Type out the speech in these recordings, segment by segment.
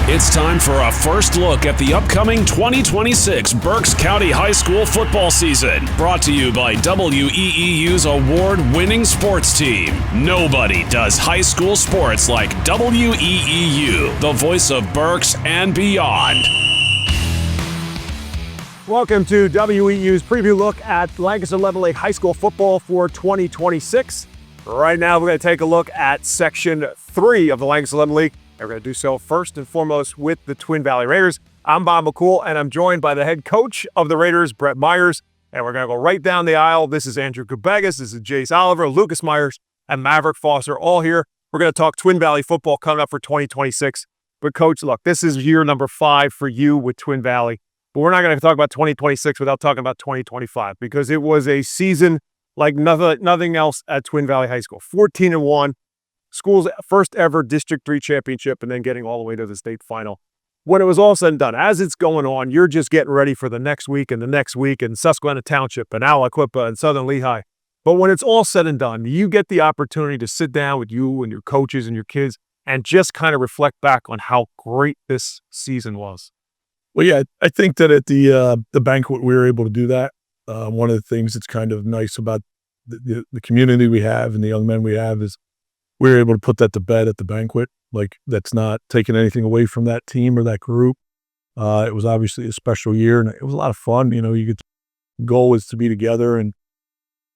It's time for a first look at the upcoming 2026 Berks County High School football season. Brought to you by WEEU's award-winning sports team. Nobody does high school sports like WEEU, the voice of Berks and beyond. Welcome to WEU's preview look at Lancaster-Lebanon League high school football for 2026. Right now, we're going to take a look at Section 3 of the Lancaster-Lebanon League. And we're going to do so first and foremost with the Twin Valley Raiders. I'm Bob McCool, and I'm joined by the head coach of the Raiders, Brett Myers. And we're going to go right down the aisle. This is Andrew Cabigus, this is Jayce Oliver, Lucas Myers, and Maverick Foster all here. We're going to talk Twin Valley football coming up for 2026. But, Coach, look, this is year number 5 for you with Twin Valley. But we're not going to talk about 2026 without talking about 2025 because it was a season like nothing else at Twin Valley High School. 14-1. School's first ever District 3 championship and then getting all the way to the state final. When it was all said and done, as it's going on, you're just getting ready for the next week and the next week in Susquehanna Township and Aliquippa and Southern Lehigh. But when it's all said and done, you get the opportunity to sit down with you and your coaches and your kids and just kind of reflect back on how great this season was. Well, yeah, I think that at the banquet we were able to do that. One of the things that's kind of nice about the community we have and the young men we have is we were able to put that to bed at the banquet. Like, that's not taking anything away from that team or that group. It was obviously a special year, and it was a lot of fun. You know, the goal is to be together and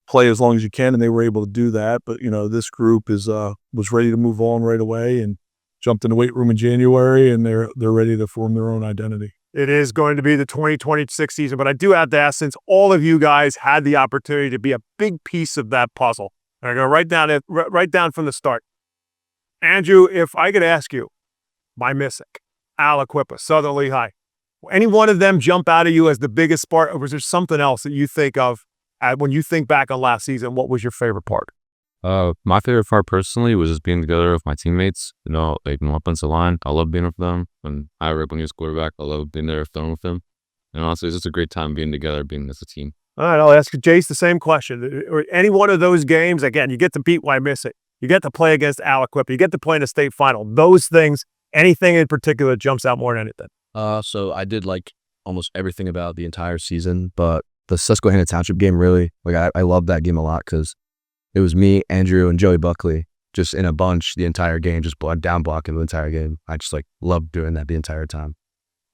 play as long as you can, and they were able to do that. But, you know, this group was ready to move on right away and jumped in the weight room in January, and they're ready to form their own identity. It is going to be the 2026 season, but I do have to ask, since all of you guys had the opportunity to be a big piece of that puzzle, and I'm going to write down from the start. Andrew, if I could ask you, Mymissic, Aliquippa, Southern Lehigh, any one of them jump out at you as the biggest part, or was there something else that you think of when you think back on last season? What was your favorite part? My favorite part personally was just being together with my teammates. You know, like in offensive line, I love being with them. And when he was quarterback, I love being there throwing with him. And honestly, it's just a great time being together, being as a team. All right, I'll ask Jayce the same question. Any one of those games, again, you get to beat Mymissic. You get to play against Aliquippa. You get to play in a state final. Those things, anything in particular jumps out more than anything? So I did like almost everything about the entire season, but the Susquehanna Township game really, like I loved that game a lot because it was me, Andrew, and Joey Buckley just in a bunch the entire game, just down blocking the entire game. I just loved doing that the entire time.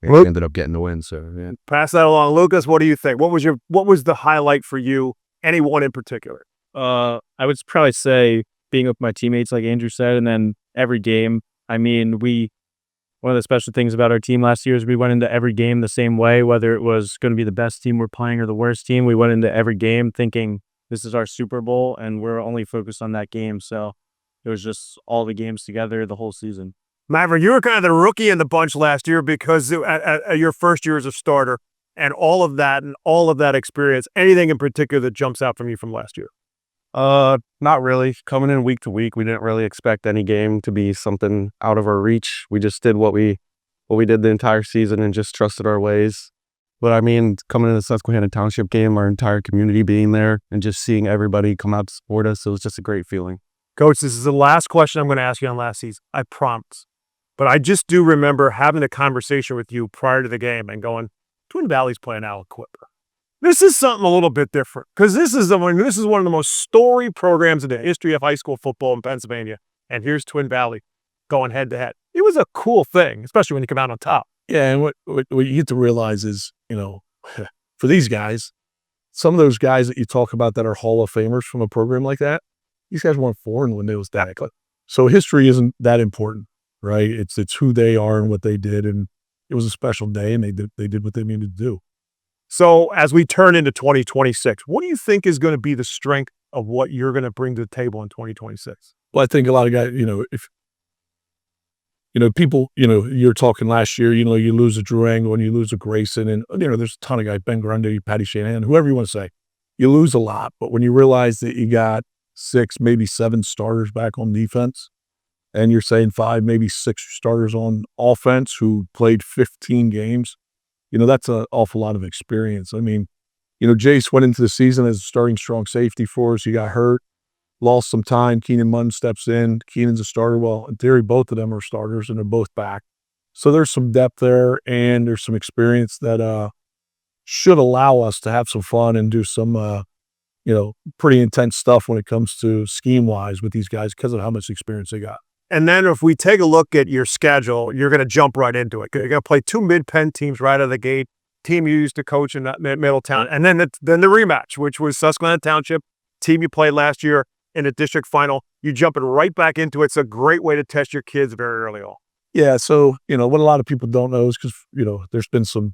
We ended up getting the win, so yeah. Pass that along. Lucas, what do you think? What was the highlight for you? Anyone in particular? I would probably say being with my teammates, like Andrew said, and then every game. I mean, one of the special things about our team last year is we went into every game the same way, whether it was going to be the best team we're playing or the worst team. We went into every game thinking this is our Super Bowl, and we're only focused on that game. So it was just all the games together the whole season. Maverick, you were kind of the rookie in the bunch last year because at your first year as a starter and all of that experience, anything in particular that jumps out from you from last year? Not really. Coming in week to week, we didn't really expect any game to be something out of our reach. We just did what we did the entire season and just trusted our ways. But I mean, coming in the Susquehanna Township game, our entire community being there and just seeing everybody come out to support us, it was just a great feeling. Coach, this is the last question I'm going to ask you on last season. I promise. But I just do remember having a conversation with you prior to the game and going, Twin Valley's playing Aliquippa. This is something a little bit different because this is one of the most storied programs in the history of high school football in Pennsylvania. And here's Twin Valley going head to head. It was a cool thing, especially when you come out on top. Yeah, and what you get to realize is, you know, for these guys, some of those guys that you talk about that are Hall of Famers from a program like that, these guys weren't born when they was that. So history isn't that important, right? It's who they are and what they did, and it was a special day, and they did what they needed to do. So as we turn into 2026, what do you think is going to be the strength of what you're going to bring to the table in 2026? Well, I think a lot of guys, people, you're talking last year, you lose a Drew Angle and you lose a Grayson, and, there's a ton of guys, Ben Grundy, Patty Shanahan, whoever you want to say. You lose a lot, but when you realize that you got 6, maybe 7 starters back on defense, and you're saying 5, maybe 6 starters on offense who played 15 games, that's an awful lot of experience. I mean, Jayce went into the season as a starting strong safety for us. He got hurt, lost some time. Keenan Munn steps in. Keenan's a starter. Well, in theory, both of them are starters, and they're both back. So there's some depth there, and there's some experience that should allow us to have some fun and do some pretty intense stuff when it comes to scheme-wise with these guys because of how much experience they got. And then if we take a look at your schedule, you're going to jump right into it. You're going to play 2 mid-pen teams right out of the gate, team you used to coach in Middletown, and then the rematch, which was Susquehanna Township, team you played last year in a district final. You're jumping right back into it. It's a great way to test your kids very early on. Yeah, so, what a lot of people don't know is because, there's been some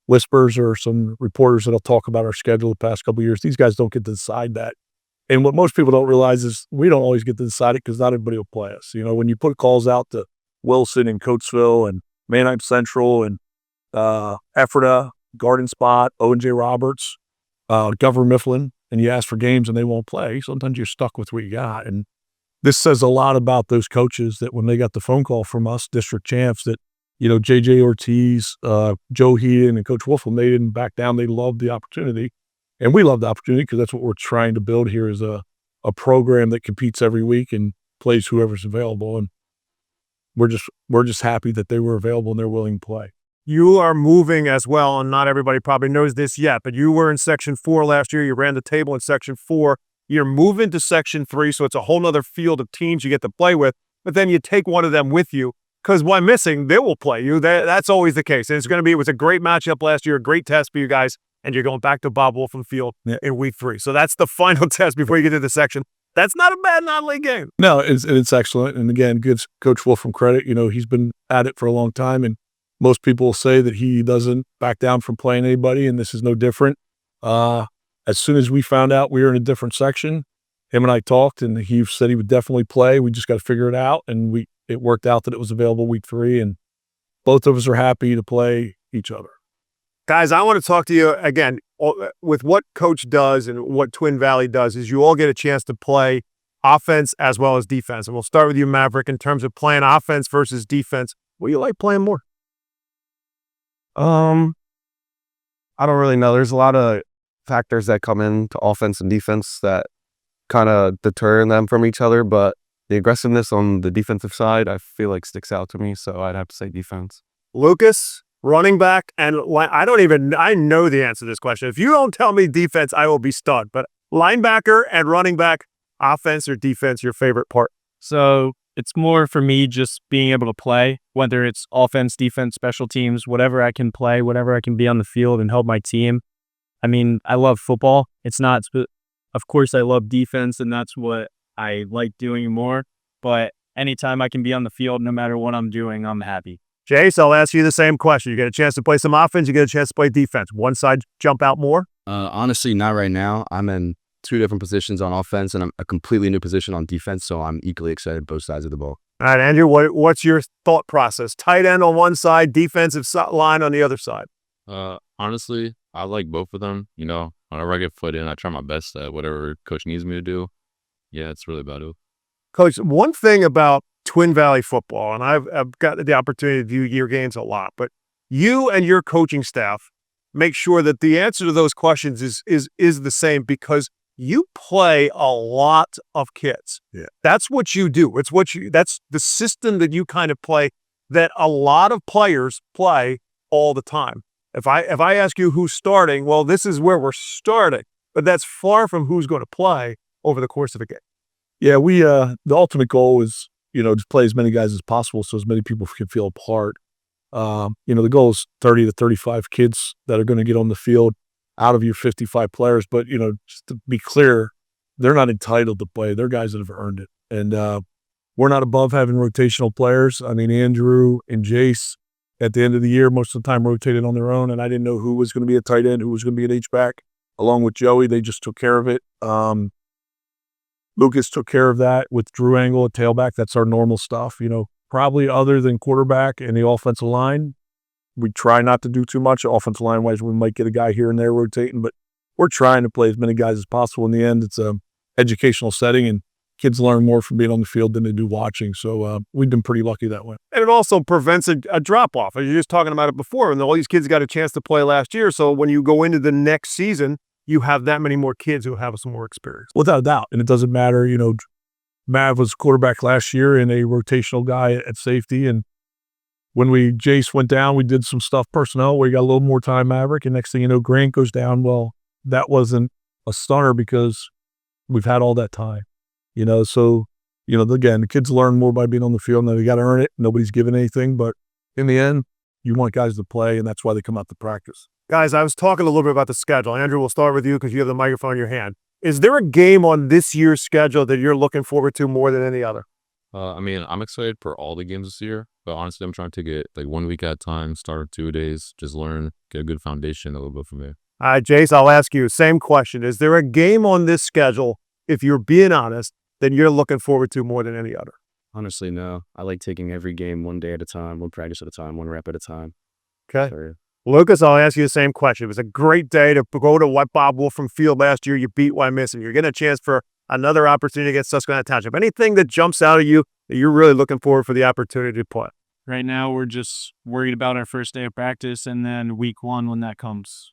whispers or some reporters that'll talk about our schedule the past couple of years. These guys don't get to decide that. And what most people don't realize is we don't always get to decide it because not everybody will play us. When you put calls out to Wilson and Coatesville and Manheim Central and Ephrata, Garden Spot, O&J Roberts, Governor Mifflin, and you ask for games and they won't play, sometimes you're stuck with what you got. And this says a lot about those coaches that when they got the phone call from us, district champs, that, J.J. Ortiz, Joe Heaton, and Coach Wolfel, they didn't back down. They loved the opportunity. And we love the opportunity because that's what we're trying to build here is a program that competes every week and plays whoever's available. And we're just happy that they were available and they're willing to play. You are moving as well, and not everybody probably knows this yet, but you were in Section 4 last year. You ran the table in Section 4. You're moving to Section 3, so it's a whole nother field of teams you get to play with, but then you take one of them with you because when missing, they will play you. That's always the case. And it was a great matchup last year, a great test for you guys, and you're going back to Bob Wolfen Field in week 3. So that's the final test before you get to the section. That's not a bad non-league game. No, it's excellent. And again, gives Coach Wolfen credit. He's been at it for a long time, and most people will say that he doesn't back down from playing anybody, and this is no different. As soon as we found out we were in a different section, him and I talked, and he said he would definitely play. We just got to figure it out, and it worked out that it was available week 3, and both of us are happy to play each other. Guys, I want to talk to you again with what Coach does and what Twin Valley does is you all get a chance to play offense as well as defense. And we'll start with you, Maverick, in terms of playing offense versus defense. What do you like playing more? I don't really know. There's a lot of factors that come into offense and defense that kind of deter them from each other, but the aggressiveness on the defensive side, I feel like sticks out to me, so I'd have to say defense. Lucas, running back, and I know the answer to this question. If you don't tell me defense, I will be stunned. But linebacker and running back, offense or defense, your favorite part? So it's more for me just being able to play, whether it's offense, defense, special teams, whatever I can play, whatever I can be on the field and help my team. I mean, I love football. Of course, I love defense, and that's what I like doing more. But anytime I can be on the field, no matter what I'm doing, I'm happy. Jayce, I'll ask you the same question. You get a chance to play some offense, you get a chance to play defense. One side jump out more? Honestly, not right now. I'm in 2 different positions on offense and I'm a completely new position on defense, so I'm equally excited both sides of the ball. All right, Andrew, what's your thought process? Tight end on one side, defensive line on the other side. Honestly, I like both of them. Whenever I get put in, I try my best at whatever coach needs me to do. Yeah, it's really about it. Coach, one thing about Twin Valley football, and I've got the opportunity to view your games a lot, but you and your coaching staff make sure that the answer to those questions is the same because you play a lot of kids. Yeah. That's what you do. That's the system that you kind of play that a lot of players play all the time. If I ask you who's starting, well, this is where we're starting, but that's far from who's going to play over the course of a game. Yeah, the ultimate goal is, to play as many guys as possible so as many people can feel a part. The goal is 30 to 35 kids that are going to get on the field out of your 55 players. But, just to be clear, they're not entitled to play. They're guys that have earned it. And we're not above having rotational players. I mean, Andrew and Jayce, at the end of the year, most of the time rotated on their own, and I didn't know who was going to be a tight end, who was going to be an H-back. Along with Joey, they just took care of it. Lucas took care of that with Drew Angle at tailback. That's our normal stuff. Probably other than quarterback and the offensive line, we try not to do too much. Offensive line-wise, we might get a guy here and there rotating, but we're trying to play as many guys as possible. In the end, it's an educational setting, and kids learn more from being on the field than they do watching. So we've been pretty lucky that way. And it also prevents a drop-off. You're just talking about it before, and all these kids got a chance to play last year. So when you go into the next season, you have that many more kids who have some more experience. Without a doubt. And it doesn't matter, Mav was quarterback last year and a rotational guy at safety. And when Jayce went down, we did some stuff personnel where you got a little more time Maverick, and next thing you know, Grant goes down. Well, that wasn't a stunner because we've had all that time, so, again, the kids learn more by being on the field, and they got to earn it. Nobody's giving anything, but in the end, you want guys to play, and that's why they come out to practice. Guys, I was talking a little bit about the schedule. Andrew, we'll start with you because you have the microphone in your hand. Is there a game on this year's schedule that you're looking forward to more than any other? I'm excited for all the games this year, but honestly, I'm trying to take it like 1 week at a time, start 2 days, just learn, get a good foundation a little bit from there. All right, Jayce, I'll ask you, same question. Is there a game on this schedule, if you're being honest, that you're looking forward to more than any other? Honestly, no. I like taking every game 1 day at a time, 1 practice at a time, 1 rep at a time. Okay. So, Lucas, I'll ask you the same question. It was a great day to go to what Bob Wolfram Field last year. You beat Wyomissing. You're getting a chance for another opportunity against Susquehanna Township. Anything that jumps out at you that you're really looking forward for the opportunity to play? Right now, we're just worried about our first day of practice and then week 1 when that comes.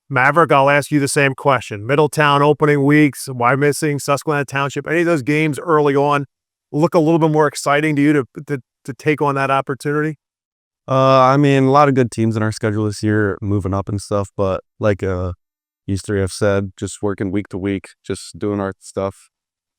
Maverick, I'll ask you the same question. Middletown opening weeks, Wyomissing, Susquehanna Township, any of those games early on look a little bit more exciting to you to take on that opportunity? A lot of good teams in our schedule this year, moving up and stuff. But like you three have said, just working week to week, just doing our stuff,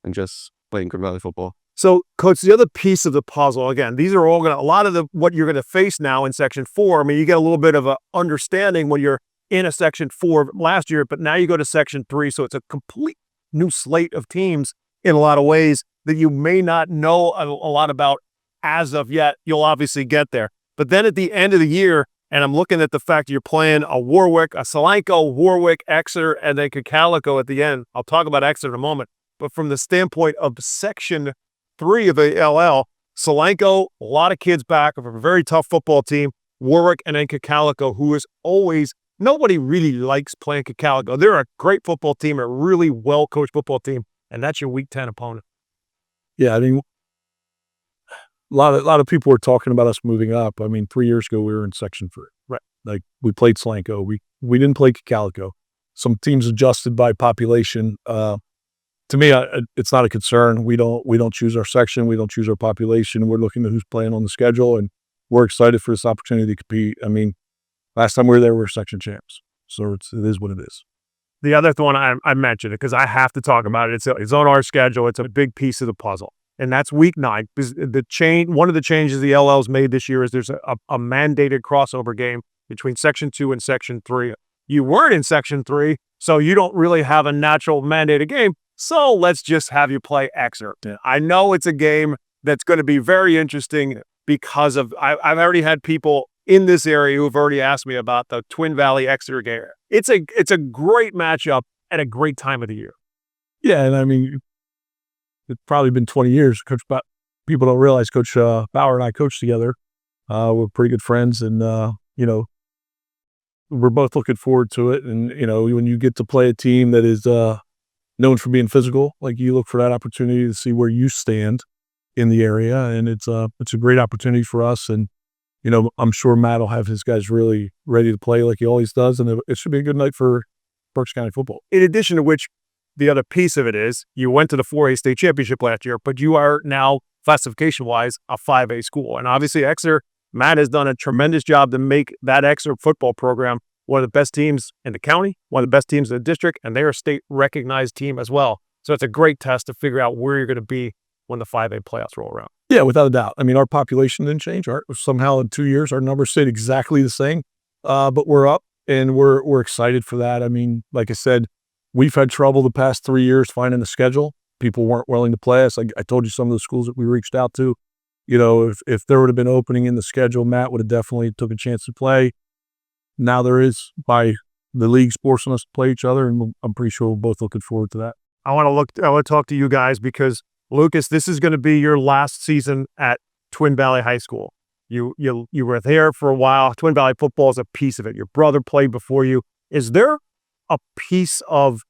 and just playing Green Valley football. So, Coach, the other piece of the puzzle, again, these are all a lot of what you're going to face now in Section 4. You get a little bit of a understanding when you're in a Section 4 last year, but now you go to Section 3, so it's a complete new slate of teams in a lot of ways that you may not know a lot about as of yet. You'll obviously get there. But then at the end of the year, and I'm looking at the fact you're playing a Warwick, a Solanco, Warwick, Exeter, and then Cocalico at the end. I'll talk about Exeter in a moment. But from the standpoint of Section 3 of the LL, Solanco, a lot of kids back of a very tough football team. Warwick, and then Cocalico, who is always, nobody really likes playing Cocalico. They're a great football team, a really well-coached football team, and that's your Week 10 opponent. Yeah, a lot of people were talking about us moving up. 3 years ago, we were in Section 3. Right. Like, we played Solanco. We didn't play Cocalico. Some teams adjusted by population. To me, it's not a concern. We don't choose our section. We don't choose our population. We're looking at who's playing on the schedule, and we're excited for this opportunity to compete. Last time we were there, we were section champs. So it is what it is. The other one I mentioned it because I have to talk about it. It's on our schedule. It's a big piece of the puzzle. And that's Week 9. One of the changes the LL's made this year is there's a mandated crossover game between Section 2 and Section 3. You weren't in Section 3, so you don't really have a natural mandated game. So let's just have you play Exeter. I know it's a game that's going to be very interesting because of I've already had people in this area who've already asked me about the Twin Valley Exeter game. It's a great matchup at a great time of the year. Yeah, and it's probably been 20 years. People don't realize Coach Bauer and I coached together. We're pretty good friends, and we're both looking forward to it. And when you get to play a team that is known for being physical, like, you look for that opportunity to see where you stand in the area, and it's a great opportunity for us. And I'm sure Matt will have his guys really ready to play like he always does, and it should be a good night for Berks County football. In addition to which, the other piece of it is you went to the 4A state championship last year, but you are now classification-wise a 5A school. And obviously Exeter, Matt has done a tremendous job to make that Exeter football program one of the best teams in the county, one of the best teams in the district, and they're a state-recognized team as well. So it's a great test to figure out where you're going to be when the 5A playoffs roll around. Yeah, without a doubt. Our population didn't change. Somehow in 2 years, our numbers stayed exactly the same, but we're up, and we're excited for that. Like I said, we've had trouble the past 3 years finding a schedule. People weren't willing to play us. I told you some of the schools that we reached out to. If there would have been opening in the schedule, Matt would have definitely took a chance to play. Now there is, by the league's forcing us to play each other, and I'm pretty sure we're both looking forward to that. I want to talk to you guys because, Lucas, this is going to be your last season at Twin Valley High School. You were there for a while. Twin Valley football is a piece of it. Your brother played before you. Is there a piece of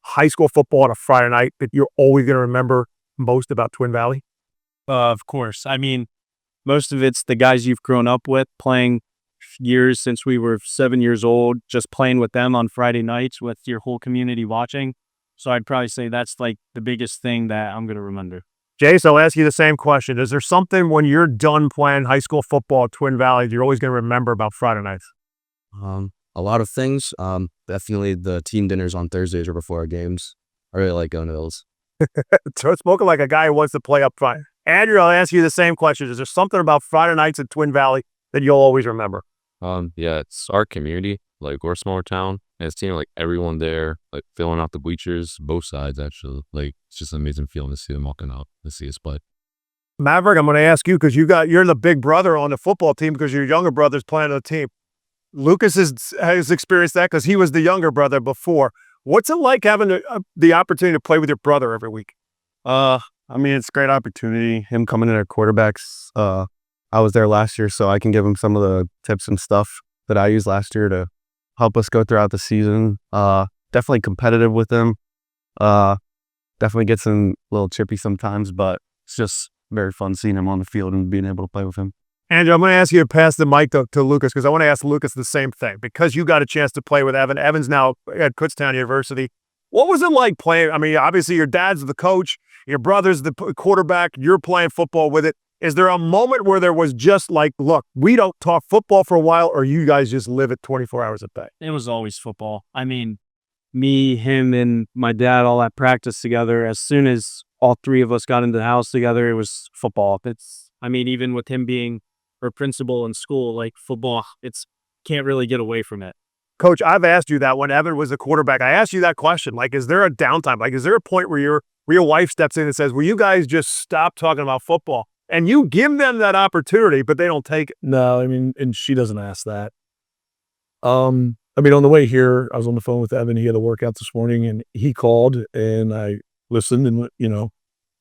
high school football on a Friday night that you're always going to remember most about Twin Valley? Of course. Most of it's the guys you've grown up with, playing years since we were 7 years old, just playing with them on Friday nights with your whole community watching. So I'd probably say that's like the biggest thing that I'm going to remember. Jayce, I'll ask you the same question. Is there something when you're done playing high school football at Twin Valley you're always going to remember about Friday nights? A lot of things. Definitely the team dinners on Thursdays or before our games. I really like going to those. So spoken like a guy who wants to play up front. Andrew, I'll ask you the same question. Is there something about Friday nights at Twin Valley that you'll always remember? Yeah, it's our community. Like, we're a smaller town, and it's seeing like everyone there, like filling out the bleachers, both sides actually. Like, it's just an amazing feeling to see them walking out to see us play. Maverick, I'm going to ask you because you're the big brother on the football team because your younger brother's playing on the team. Lucas has experienced that because he was the younger brother before. What's it like having the opportunity to play with your brother every week? I mean, it's a great opportunity. Him coming in at quarterbacks. I was there last year, so I can give him some of the tips and stuff that I used last year to help us go throughout the season. Definitely competitive with him. Definitely gets him a little chippy sometimes, but it's just very fun seeing him on the field and being able to play with him. Andrew, I'm going to ask you to pass the mic to Lucas because I want to ask Lucas the same thing because you got a chance to play with Evan. Evan's now at Kutztown University. What was it like playing? I mean, obviously your dad's the coach, your brother's the quarterback, you're playing football with it. Is there a moment where there was just like, look, we don't talk football for a while, or you guys just live it 24 hours a day? It was always football. I mean, me, him, and my dad all at practice together. As soon as all three of us got into the house together, it was football. Even with him being our principal in school, like football, can't really get away from it. Coach, I've asked you that when Evan was a quarterback. I asked you that question. Like, is there a downtime? Like, is there a point where your wife steps in and says, will you guys just stop talking about football? And you give them that opportunity, but they don't take it. No, I mean, and she doesn't ask that. On the way here, I was on the phone with Evan. He had a workout this morning, and he called, and I listened, and,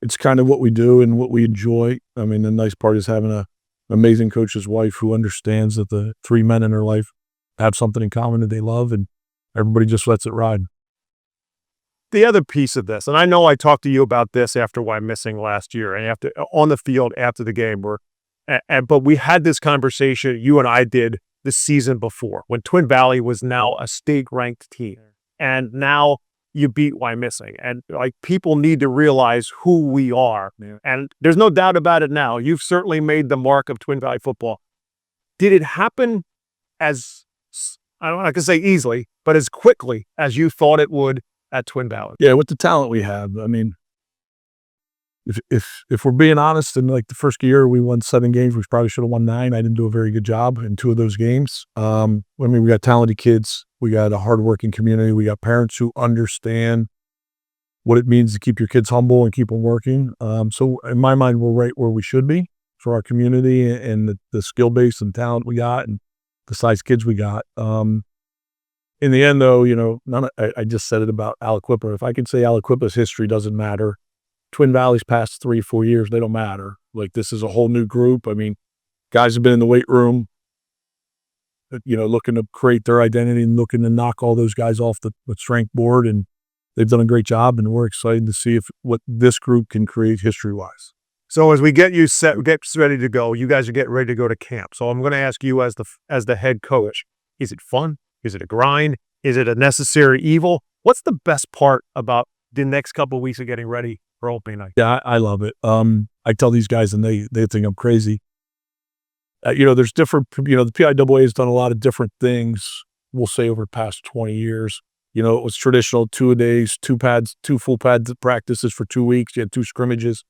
it's kind of what we do and what we enjoy. I mean, the nice part is having an amazing coach's wife who understands that the three men in her life have something in common that they love, and everybody just lets it ride. The other piece of this, and I know I talked to you about this after why missing last year and on the field after the game, but we had this conversation, you and I did the season before when Twin Valley was now a state-ranked team, and now you beat Wyomissing, and like people need to realize who we are, and there's no doubt about it now. You've certainly made the mark of Twin Valley football. Did it happen as, I don't know, I can say easily, but as quickly as you thought it would at Twin Valley? Yeah, with the talent we have. I mean, if we're being honest, in like the first year we won 7 games, we probably should have won 9. I didn't do a very good job in 2 of those games. We got talented kids, we got a hardworking community, we got parents who understand what it means to keep your kids humble and keep them working. So in my mind, we're right where we should be for our community and the skill base and talent we got and the size kids we got. In the end, though, I just said it about Aliquippa. If I could say Aliquippa's history doesn't matter, Twin Valley's past 3-4 years, they don't matter. Like, this is a whole new group. I mean, guys have been in the weight room, looking to create their identity and looking to knock all those guys off the strength board, and they've done a great job, and we're excited to see what this group can create history-wise. So as we get ready to go, you guys are getting ready to go to camp. So I'm going to ask you as the head coach, is it fun? Is it a grind? Is it a necessary evil? What's the best part about the next couple of weeks of getting ready for opening night? Yeah, I love it. I tell these guys and they think I'm crazy. There's different, the PIAA has done a lot of different things, we'll say over the past 20 years. It was traditional 2-a-days, 2 full pads practices for 2 weeks. You had 2 scrimmages.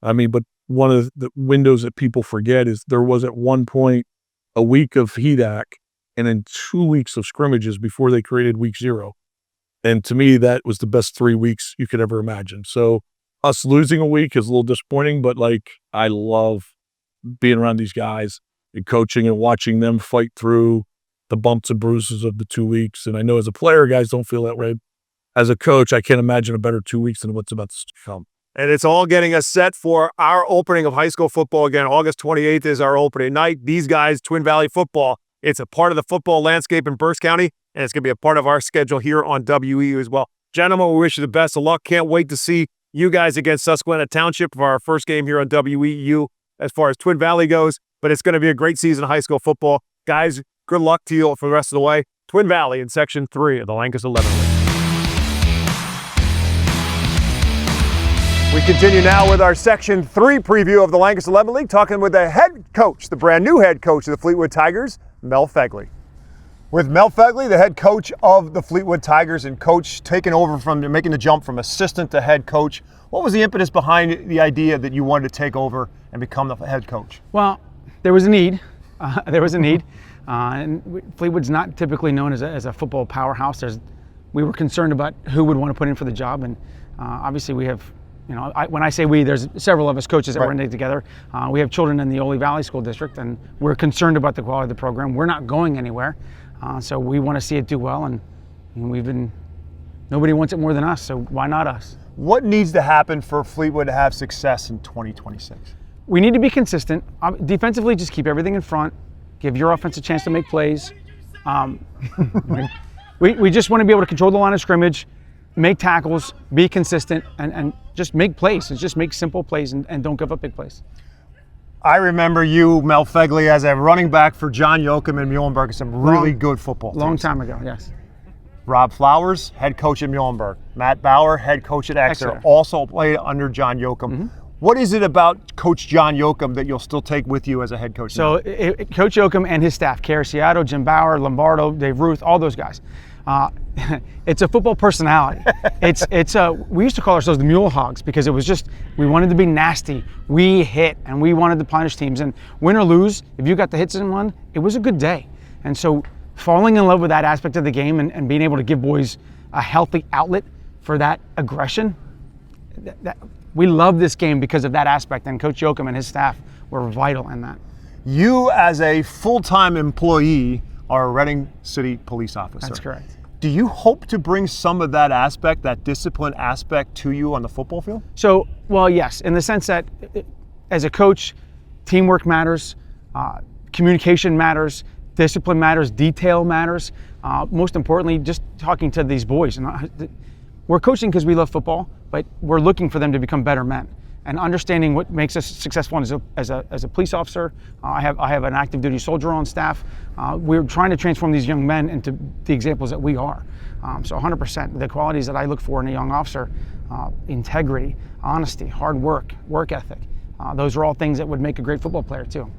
But one of the windows that people forget is there was at one point a week of HEDAC and then 2 weeks of scrimmages before they created week 0. And to me, that was the best 3 weeks you could ever imagine. So us losing a week is a little disappointing, but I love being around these guys and coaching and watching them fight through the bumps and bruises of the 2 weeks. And I know as a player, guys don't feel that way. As a coach, I can't imagine a better 2 weeks than what's about to come. And it's all getting us set for our opening of high school football again. August 28th is our opening night. These guys, Twin Valley football, it's a part of the football landscape in Berks County, and it's going to be a part of our schedule here on WEEU as well. Gentlemen, we wish you the best of luck. Can't wait to see you guys against Susquehanna Township for our first game here on WEEU as far as Twin Valley goes. But it's going to be a great season of high school football. Guys, good luck to you for the rest of the way. Twin Valley in Section 3 of the Lancaster-Lebanon League. We continue now with our Section 3 preview of the Lancaster-Lebanon League, talking with the head coach, the brand new head coach of the Fleetwood Tigers, Mel Fegley. With Mel Fegley, the head coach of the Fleetwood Tigers, and coach taking over from making the jump from assistant to head coach, what was the impetus behind the idea that you wanted to take over and become the head coach? Well, there was a need. And Fleetwood's not typically known as a football powerhouse. We were concerned about who would want to put in for the job, and obviously we have, when I say we, there's several of us coaches that were in it together. We have children in the Ole Valley School District, and we're concerned about the quality of the program. We're not going anywhere, so we want to see it do well, and nobody wants it more than us, so why not us? What needs to happen for Fleetwood to have success in 2026? We need to be consistent. Defensively, just keep everything in front. Give your offense a chance to make plays. We just want to be able to control the line of scrimmage, make tackles, be consistent, and just make plays. And just make simple plays and don't give up big plays. I remember you, Mel Fegley, as a running back for John Yoakum and Muhlenberg, some really good football teams. Long time ago, yes. Rob Flowers, head coach at Muhlenberg. Matt Bauer, head coach at Exeter, also played under John Yoakum. Mm-hmm. What is it about Coach John Yoakum that you'll still take with you as a head coach? So Coach Yoakum and his staff, Cariciato, Jim Bauer, Lombardo, Dave Ruth, all those guys. It's a football personality. We used to call ourselves the Mule Hogs because it was just, we wanted to be nasty. We hit and we wanted to punish teams. And win or lose, if you got the hits in one, it was a good day. And so falling in love with that aspect of the game and being able to give boys a healthy outlet for that aggression, we love this game because of that aspect, and Coach Yoakum and his staff were vital in that. You, as a full-time employee, are a Reading City police officer. That's correct. Do you hope to bring some of that aspect, that discipline aspect, to you on the football field? So, well, yes, in the sense that as a coach, teamwork matters, communication matters, discipline matters, detail matters. Most importantly, just talking to these boys. We're coaching because we love football, but we're looking for them to become better men and understanding what makes us successful as a police officer. I have an active duty soldier on staff. We're trying to transform these young men into the examples that we are. So 100%, the qualities that I look for in a young officer, integrity, honesty, hard work, work ethic. Those are all things that would make a great football player too.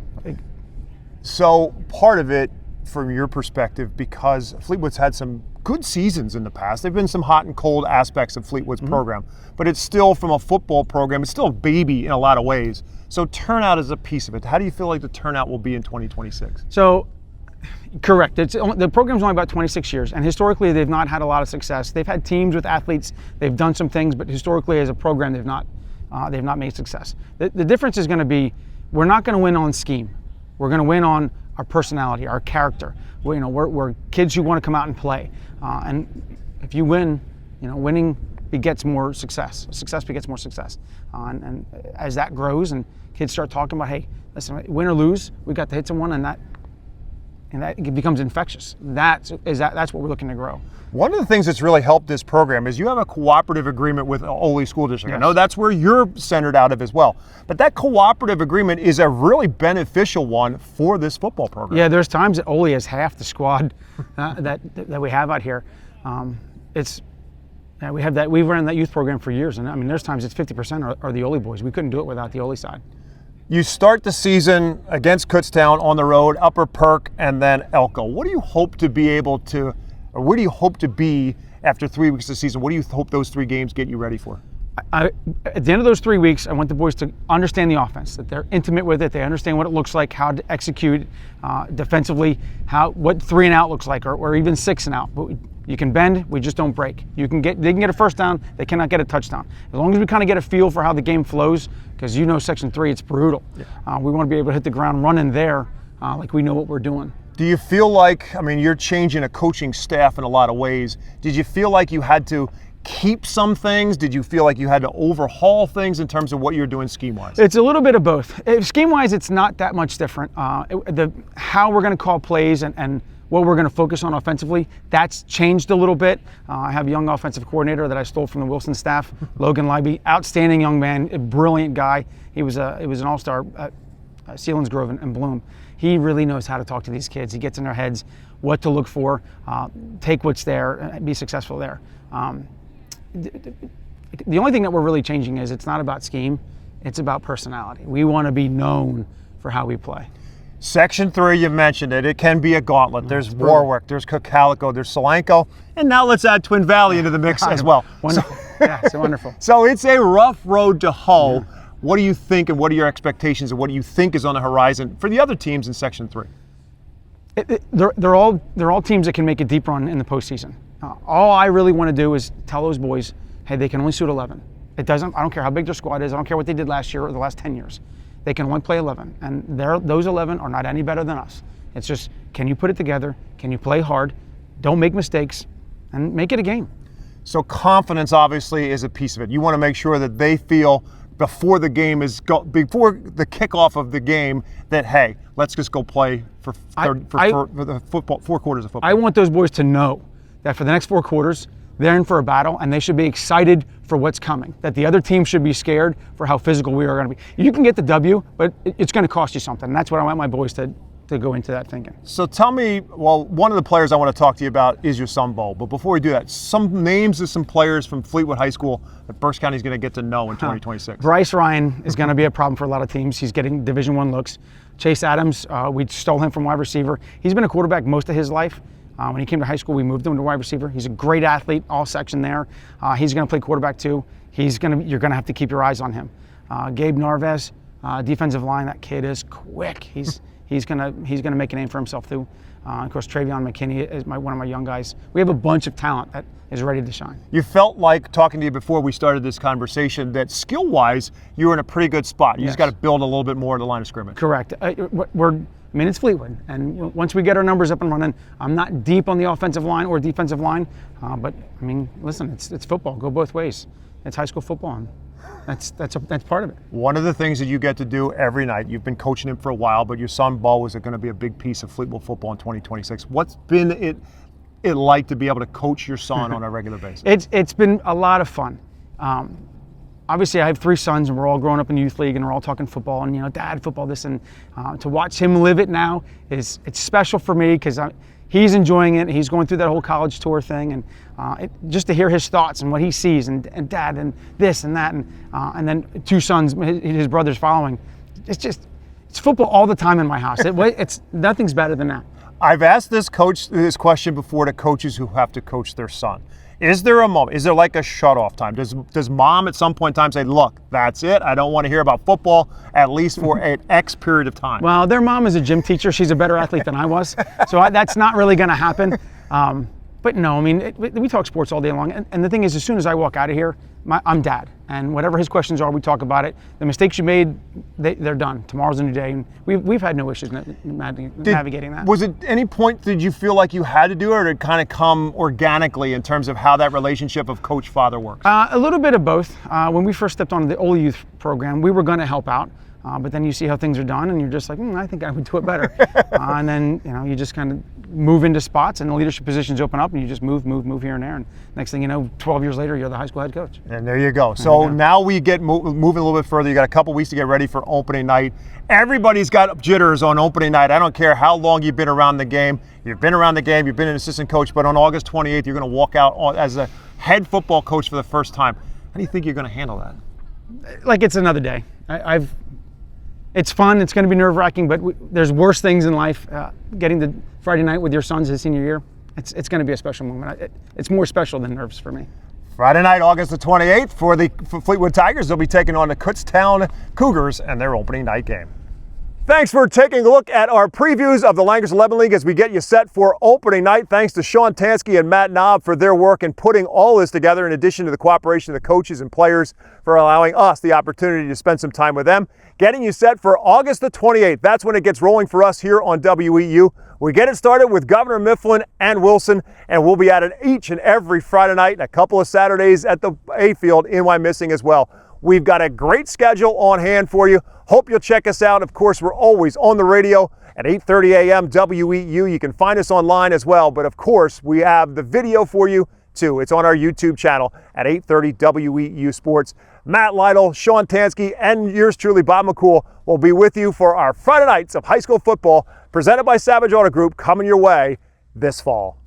So part of it, from your perspective, because Fleetwood's had some good seasons in the past. There have been some hot and cold aspects of Fleetwood's program, but it's still, from a football program, it's still a baby in a lot of ways. So turnout is a piece of it. How do you feel like the turnout will be in 2026? So, correct. The program's only about 26 years, and historically they've not had a lot of success. They've had teams with athletes, they've done some things, but historically as a program they've not made success. The difference is going to be, we're not going to win on scheme. We're going to win on our personality, our character. We're kids who want to come out and play. And if you win, winning begets more success. Success begets more success. And as that grows and kids start talking about, hey, listen, win or lose, we got the hits in one, and that it becomes infectious. That's what we're looking to grow. One of the things that's really helped this program is you have a cooperative agreement with Ole School District. Yes. I know that's where you're centered out of as well. But that cooperative agreement is a really beneficial one for this football program. Yeah, there's times that Ole has half the squad that we have out here. We have that. We've run that youth program for years, and I mean, there's times it's 50% are the Ole boys. We couldn't do it without the Ole side. You start the season against Kutztown on the road, Upper Perk, and then Elko. What do you hope to be able to, or where do you hope to be after 3 weeks of the season? What do you hope those three games get you ready for? At the end of those 3 weeks, I want the boys to understand the offense, that they're intimate with it, they understand what it looks like, how to execute defensively, what 3 and out looks like, or even 6 and out. But you can bend, we just don't break. They can get a first down, they cannot get a touchdown. As long as we kind of get a feel for how the game flows, because Section 3, it's brutal. Yeah. We want to be able to hit the ground running there, like we know what we're doing. Do you feel like, you're changing a coaching staff in a lot of ways. Did you feel like you had to keep some things? Did you feel like you had to overhaul things in terms of what you're doing scheme-wise? It's a little bit of both. Scheme-wise, it's not that much different. How we're going to call plays and what we're going to focus on offensively, that's changed a little bit. I have a young offensive coordinator that I stole from the Wilson staff, Logan Leiby, outstanding young man, a brilliant guy. He was an all-star at Selinsgrove and Bloom. He really knows how to talk to these kids. He gets in their heads what to look for, take what's there, and be successful there. the only thing that we're really changing is it's not about scheme, it's about personality. We want to be known for how we play. Section 3, you mentioned it. It can be a gauntlet. There's Warwick, there's Cocalico, there's Solanco, and now let's add Twin Valley into the mix as well. Wonderful. Yeah, so wonderful. So it's a rough road to hoe. Yeah. What do you think, and what are your expectations, and what do you think is on the horizon for the other teams in Section 3? They're all teams that can make a deep run in the postseason. All I really want to do is tell those boys, hey, they can only suit 11. I don't care how big their squad is. I don't care what they did last year or the last 10 years. They can only play 11, and those 11 are not any better than us. It's just, can you put it together? Can you play hard? Don't make mistakes, and make it a game. So confidence obviously is a piece of it. You want to make sure that they feel before the game before the kickoff of the game that, hey, let's just go play for the football, 4 quarters of football. I want those boys to know that for the next 4 quarters, they're in for a battle, and they should be excited for what's coming. That the other team should be scared for how physical we are going to be. You can get the W, but it's going to cost you something. And that's what I want my boys to go into that thinking. So tell me, well, one of the players I want to talk to you about is your son, Bo. But before we do that, some names of some players from Fleetwood High School that Berks County is going to get to know in 2026. Bryce Ryan is going to be a problem for a lot of teams. He's getting Division I looks. Chase Adams, we stole him from wide receiver. He's been a quarterback most of his life. When he came to high school, we moved him to wide receiver. He's a great athlete, all section there. He's going to play quarterback too. You're going to have to keep your eyes on him. Gabe Narvez, defensive line. That kid is quick. He's going to make a name for himself too. Of course, Travion McKinney is one of my young guys. We have a bunch of talent that is ready to shine. You felt like, talking to you before we started this conversation, that skill-wise, you were in a pretty good spot. You just got to build a little bit more of the line of scrimmage. Correct. It's Fleetwood, and once we get our numbers up and running, I'm not deep on the offensive line or defensive line, but I mean, listen, it's football. Go both ways. It's high school football, and that's part of it. One of the things that you get to do every night, you've been coaching him for a while, but your son Bo is going to be a big piece of Fleetwood football in 2026. What's been it like to be able to coach your son on a regular basis? It's been a lot of fun. Obviously, I have 3 sons, and we're all growing up in youth league, and we're all talking football, and Dad, football, this, and to watch him live it now it's special for me because he's enjoying it. He's going through that whole college tour thing, and just to hear his thoughts and what he sees, and Dad, and this and that, and then 2 sons, his brothers following. It's football all the time in my house. It's nothing's better than that. I've asked this question before to coaches who have to coach their son. Is there a moment, is there like a shut-off time? Does mom at some point in time say, look, that's it, I don't want to hear about football, at least for an X period of time? Well, their mom is a gym teacher. She's a better athlete than I was, so that's not really going to happen. But no, I mean, we talk sports all day long, and the thing is, as soon as I walk out of here, I'm Dad, and whatever his questions are, we talk about it. The mistakes you made, they're done. Tomorrow's a new day, and we've had no issues navigating that. Was it any point did you feel like you had to do it, or did it kind of come organically in terms of how that relationship of coach-father works? A little bit of both. When we first stepped on the Old Youth program, we were going to help out. But then you see how things are done, and you're just like, I think I would do it better. And then you just kind of move into spots, and the leadership positions open up, and you just move here and there. And next thing you know, 12 years later, you're the high school head coach. And there you go. So now we get moving a little bit further. You got a couple weeks to get ready for opening night. Everybody's got jitters on opening night. I don't care how long you've been around the game. You've been around the game. You've been an assistant coach. But on August 28th, you're going to walk out as a head football coach for the first time. How do you think you're going to handle that? Like it's another day. It's fun. It's going to be nerve-wracking, but there's worse things in life. Getting to Friday night with your sons his senior year, it's going to be a special moment. It's more special than nerves for me. Friday night, August the 28th, for the Fleetwood Tigers. They'll be taking on the Kutztown Cougars and their opening night game. Thanks for taking a look at our previews of the Lancaster-Lebanon League as we get you set for opening night. Thanks to Sean Tansky and Matt Knob for their work in putting all this together, in addition to the cooperation of the coaches and players for allowing us the opportunity to spend some time with them. Getting you set for August the 28th. That's when it gets rolling for us here on WEU. We get it started with Governor Mifflin and Wilson, and we'll be at it each and every Friday night and a couple of Saturdays at the A Field in Wyomissing as well. We've got a great schedule on hand for you. Hope you'll check us out. Of course, we're always on the radio at 8:30 a.m. WEU. You can find us online as well, but of course, we have the video for you too. It's on our YouTube channel at 8:30 WEU Sports. Matt Lytle, Sean Tansky, and yours truly, Bob McCool, will be with you for our Friday nights of high school football presented by Savage Auto Group, coming your way this fall.